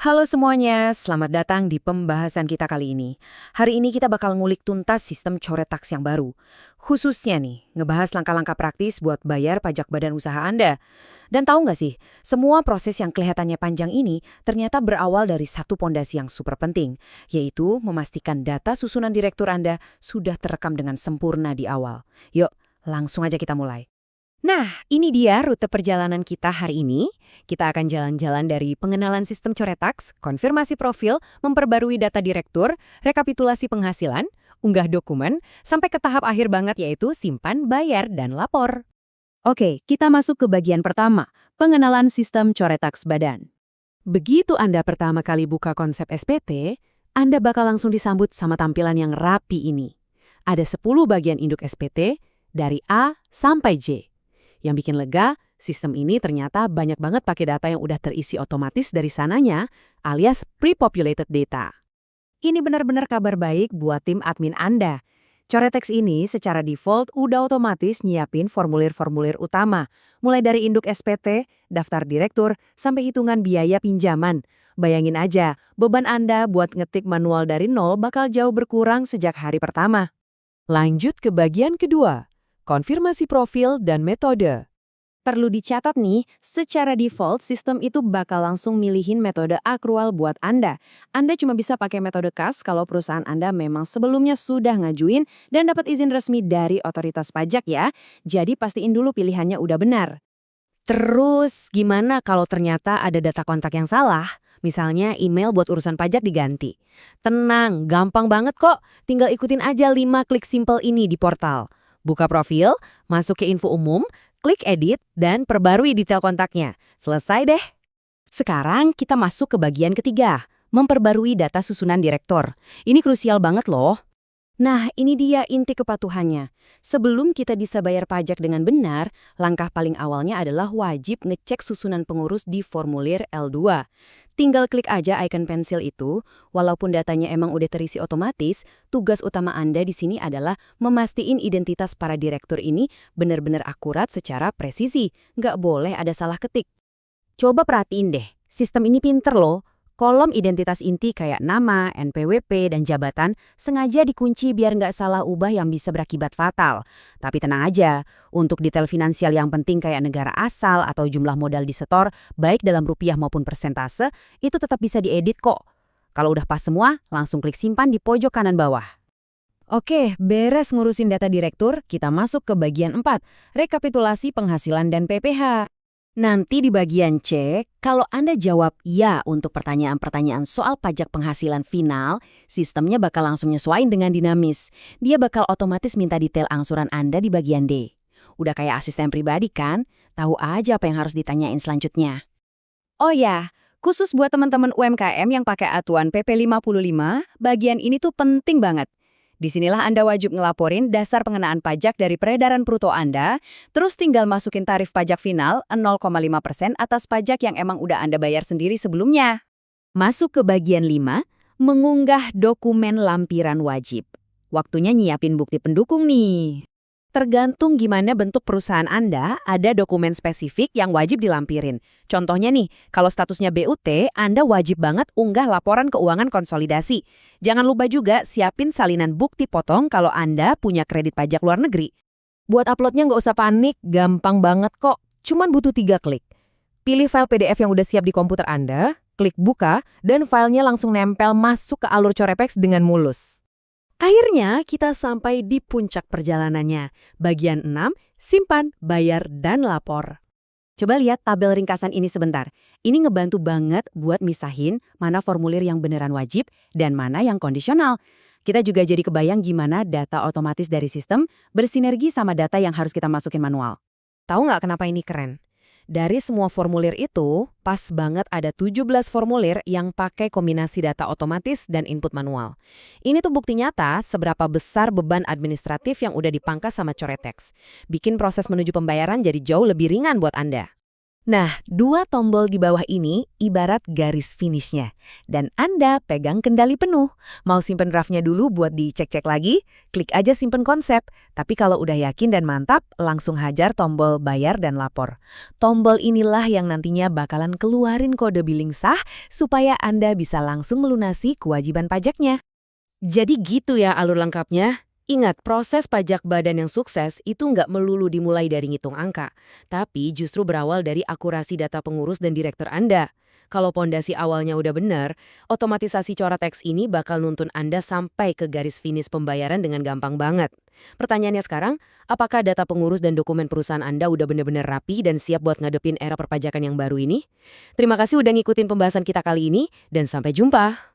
Halo semuanya, selamat datang di pembahasan kita kali ini. Hari ini kita bakal ngulik tuntas sistem coret taks yang baru. Khususnya nih, ngebahas langkah-langkah praktis buat bayar pajak badan usaha Anda. Dan tahu nggak sih, semua proses yang kelihatannya panjang ini ternyata berawal dari satu pondasi yang super penting, yaitu memastikan data susunan direktur Anda sudah terekam dengan sempurna di awal. Yuk, langsung aja kita mulai. Nah, ini dia rute perjalanan kita hari ini. Kita akan jalan-jalan dari pengenalan sistem coret taks, konfirmasi profil, memperbarui data direktur, rekapitulasi penghasilan, unggah dokumen, sampai ke tahap akhir banget yaitu simpan, bayar, dan lapor. Oke, kita masuk ke bagian pertama, pengenalan sistem coret taks badan. Begitu Anda pertama kali buka konsep SPT, Anda bakal langsung disambut sama tampilan yang rapi ini. Ada 10 bagian induk SPT, dari A sampai J. Yang bikin lega, sistem ini ternyata banyak banget pakai data yang udah terisi otomatis dari sananya, alias pre-populated data. Ini benar-benar kabar baik buat tim admin Anda. Coretex ini secara default udah otomatis nyiapin formulir-formulir utama, mulai dari induk SPT, daftar direktur, sampai hitungan biaya pinjaman. Bayangin aja, beban Anda buat ngetik manual dari nol bakal jauh berkurang sejak hari pertama. Lanjut ke bagian kedua. Konfirmasi profil dan metode. Perlu dicatat nih, secara default sistem itu bakal langsung milihin metode akrual buat Anda. Anda cuma bisa pakai metode kas kalau perusahaan Anda memang sebelumnya sudah ngajuin dan dapat izin resmi dari otoritas pajak ya. Jadi pastiin dulu pilihannya udah benar. Terus gimana kalau ternyata ada data kontak yang salah? Misalnya email buat urusan pajak diganti. Tenang, gampang banget kok. Tinggal ikutin aja 5 klik simple ini di portal. Buka profil, masuk ke info umum, klik edit, dan perbarui detail kontaknya. Selesai deh. Sekarang kita masuk ke bagian ketiga, memperbarui data susunan direktur. Ini krusial banget loh. Nah, ini dia inti kepatuhannya. Sebelum kita bisa bayar pajak dengan benar, langkah paling awalnya adalah wajib ngecek susunan pengurus di formulir L2. Tinggal klik aja icon pensil itu, walaupun datanya emang udah terisi otomatis, tugas utama Anda di sini adalah memastikan identitas para direktur ini benar-benar akurat secara presisi. Nggak boleh ada salah ketik. Coba perhatiin deh, sistem ini pinter loh. Kolom identitas inti kayak nama, NPWP, dan jabatan sengaja dikunci biar nggak salah ubah yang bisa berakibat fatal. Tapi tenang aja, untuk detail finansial yang penting kayak negara asal atau jumlah modal disetor, baik dalam rupiah maupun persentase, itu tetap bisa diedit kok. Kalau udah pas semua, langsung klik simpan di pojok kanan bawah. Oke, beres ngurusin data direktur, kita masuk ke bagian 4, rekapitulasi penghasilan dan PPh. Nanti di bagian C, kalau Anda jawab ya untuk pertanyaan-pertanyaan soal pajak penghasilan final, sistemnya bakal langsung nyesuaiin dengan dinamis. Dia bakal otomatis minta detail angsuran Anda di bagian D. Udah kayak asisten pribadi kan? Tahu aja apa yang harus ditanyain selanjutnya. Oh ya, khusus buat teman-teman UMKM yang pakai aturan PP 55, bagian ini tuh penting banget. Disinilah Anda wajib ngelaporin dasar pengenaan pajak dari peredaran bruto Anda, terus tinggal masukin tarif pajak final 0,5% atas pajak yang emang udah Anda bayar sendiri sebelumnya. Masuk ke bagian 5, mengunggah dokumen lampiran wajib. Waktunya nyiapin bukti pendukung nih. Tergantung gimana bentuk perusahaan Anda, ada dokumen spesifik yang wajib dilampirin. Contohnya nih, kalau statusnya BUT, Anda wajib banget unggah laporan keuangan konsolidasi. Jangan lupa juga siapin salinan bukti potong kalau Anda punya kredit pajak luar negeri. Buat uploadnya nggak usah panik, gampang banget kok. Cuman butuh 3 klik. Pilih file PDF yang udah siap di komputer Anda, klik buka, dan filenya langsung nempel masuk ke alur Corepex dengan mulus. Akhirnya kita sampai di puncak perjalanannya. Bagian 6, simpan, bayar, dan lapor. Coba lihat tabel ringkasan ini sebentar. Ini ngebantu banget buat misahin mana formulir yang beneran wajib dan mana yang kondisional. Kita juga jadi kebayang gimana data otomatis dari sistem bersinergi sama data yang harus kita masukin manual. Tahu nggak kenapa ini keren? Dari semua formulir itu, pas banget ada 17 formulir yang pakai kombinasi data otomatis dan input manual. Ini tuh bukti nyata seberapa besar beban administratif yang udah dipangkas sama Coretex. Bikin proses menuju pembayaran jadi jauh lebih ringan buat Anda. Nah, dua tombol di bawah ini ibarat garis finishnya. Dan Anda pegang kendali penuh. Mau simpen draftnya dulu buat dicek-cek lagi? Klik aja simpen konsep. Tapi kalau udah yakin dan mantap, langsung hajar tombol bayar dan lapor. Tombol inilah yang nantinya bakalan keluarin kode billing sah supaya Anda bisa langsung melunasi kewajiban pajaknya. Jadi gitu ya alur lengkapnya. Ingat, proses pajak badan yang sukses itu nggak melulu dimulai dari ngitung angka, tapi justru berawal dari akurasi data pengurus dan direktur Anda. Kalau pondasi awalnya udah benar, otomatisasi coret teks ini bakal nuntun Anda sampai ke garis finish pembayaran dengan gampang banget. Pertanyaannya sekarang, apakah data pengurus dan dokumen perusahaan Anda udah benar-benar rapi dan siap buat ngadepin era perpajakan yang baru ini? Terima kasih udah ngikutin pembahasan kita kali ini, dan sampai jumpa!